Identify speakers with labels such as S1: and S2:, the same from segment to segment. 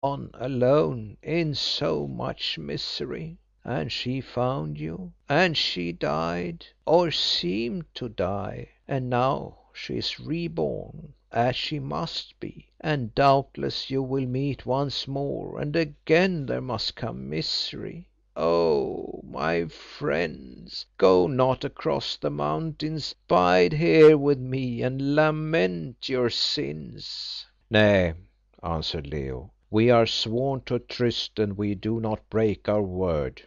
S1: on alone in so much misery. And she found you, and she died, or seemed to die, and now she is reborn, as she must be, and doubtless you will meet once more, and again there must come misery. Oh, my friends, go not across the mountains, bide here with me and lament your sins." "Nay," answered Leo, "we are sworn to a tryst and we do not break our word."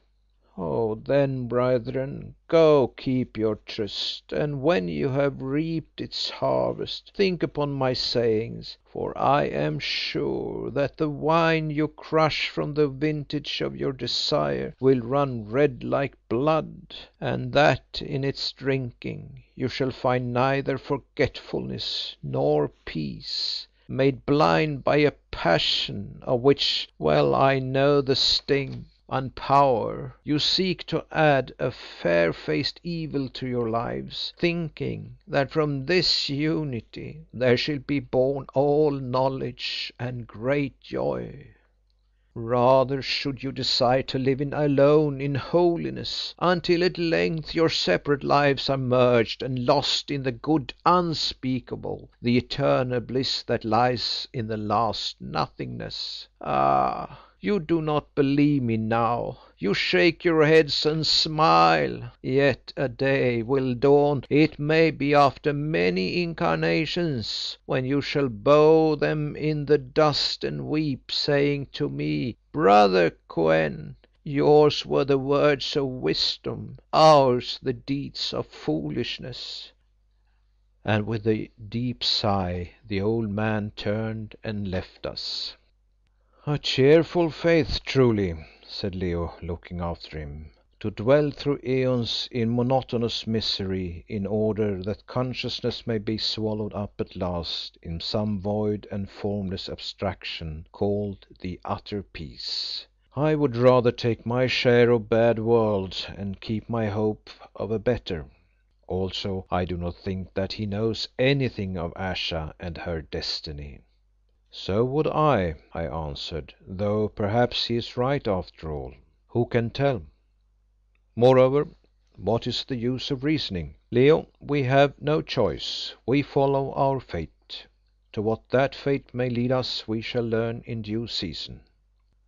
S1: "Oh, then, brethren, go keep your tryst, and when you have reaped its harvest, think upon my sayings, for I am sure that the wine you crush from the vintage of your desire will run red like blood, and that in its drinking you shall find neither forgetfulness nor peace, made blind by a passion of which well I know the sting, and power, you seek to add a fair-faced evil to your lives, thinking that from this unity there shall be born all knowledge and great joy. Rather should you desire to live in alone in holiness, until at length your separate lives are merged and lost in the good unspeakable, the eternal bliss that lies in the last nothingness. Ah, you do not believe me now. You shake your heads and smile. Yet a day will dawn, it may be after many incarnations, when you shall bow them in the dust and weep, saying to me, 'Brother Kou en, yours were the words of wisdom, ours the deeds of foolishness.'" And with a deep sigh the old man turned and left us. "A cheerful faith truly," said Leo, looking after him, "to dwell through aeons in monotonous misery in order that consciousness may be swallowed up at last in some void and formless abstraction called the Utter Peace. I would rather take my share of bad worlds and keep my hope of a better. Also I do not think that he knows anything of Ayesha and her destiny." "So would I answered, "though perhaps he is right after all. Who can tell? Moreover, what is the use of reasoning? Leo, we have no choice. We follow our fate. To what that fate may lead us we shall learn in due season."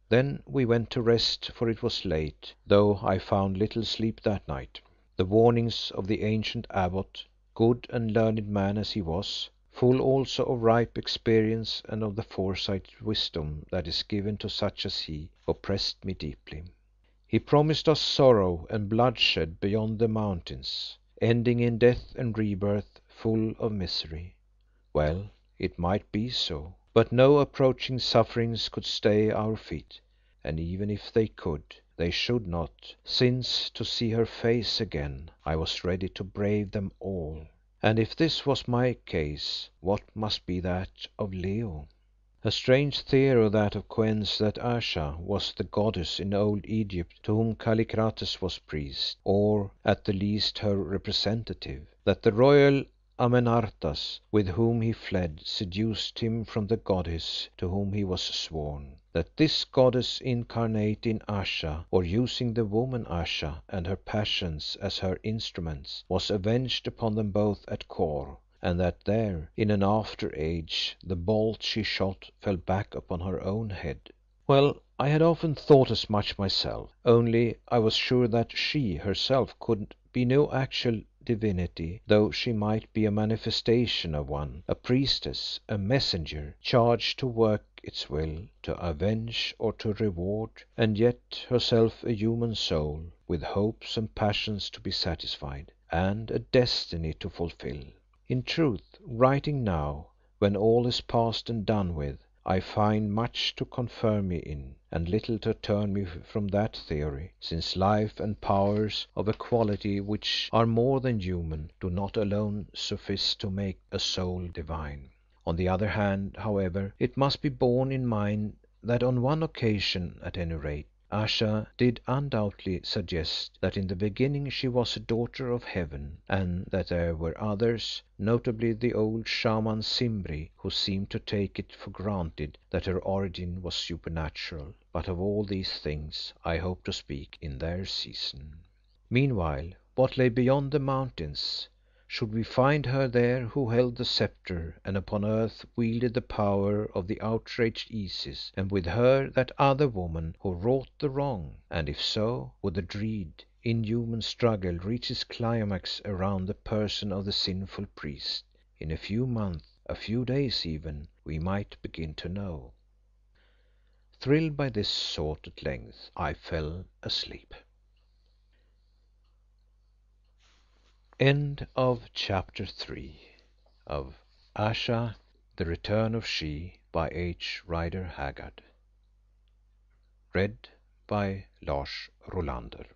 S1: Then we went to rest, for it was late, though I found little sleep that night. The warnings of the ancient abbot, good and learned man as he was, full also of ripe experience and of the foresight wisdom that is given to such as he, oppressed me deeply. He promised us sorrow and bloodshed beyond the mountains, ending in death and rebirth full of misery. Well, it might be so, but no approaching sufferings could stay our feet, and even if they could, they should not, since to see her face again I was ready to brave them all. And if this was my case, what must be that of Leo? A strange theory that of Kou en's, that Ayesha was the goddess in old Egypt to whom Kallikrates was priest, or at the least her representative; that the royal Amenartas, with whom he fled, seduced him from the goddess to whom he was sworn; that this goddess incarnate in Ayesha, or using the woman Ayesha and her passions as her instruments, was avenged upon them both at Kôr, and that there, in an after age, the bolt she shot fell back upon her own head. Well, I had often thought as much myself, only I was sure that she herself could be no actual divinity, though she might be a manifestation of one, a priestess, a messenger, charged to work its will, to avenge or to reward, and yet herself a human soul, with hopes and passions to be satisfied, and a destiny to fulfil. In truth, writing now, when all is past and done with, I find much to confirm me in, and little to turn me from that theory, since life and powers of a quality which are more than human, do not alone suffice to make a soul divine. On the other hand, however, it must be borne in mind that on one occasion at any rate, Ayesha did undoubtedly suggest that in the beginning she was a daughter of Heaven, and that there were others, notably the old Shaman Simbri, who seemed to take it for granted that her origin was supernatural. But of all these things I hope to speak in their season. Meanwhile, what lay beyond the mountains? Should we find her there who held the sceptre and upon earth wielded the power of the outraged Isis, and with her that other woman who wrought the wrong? And if so, would the dread, inhuman struggle reach its climax around the person of the sinful priest? In a few months, a few days even, we might begin to know. Thrilled by this thought at length I fell asleep. End of chapter 3 of Ayesha, The Return of She by H. Rider Haggard. Read by Lars Rolander.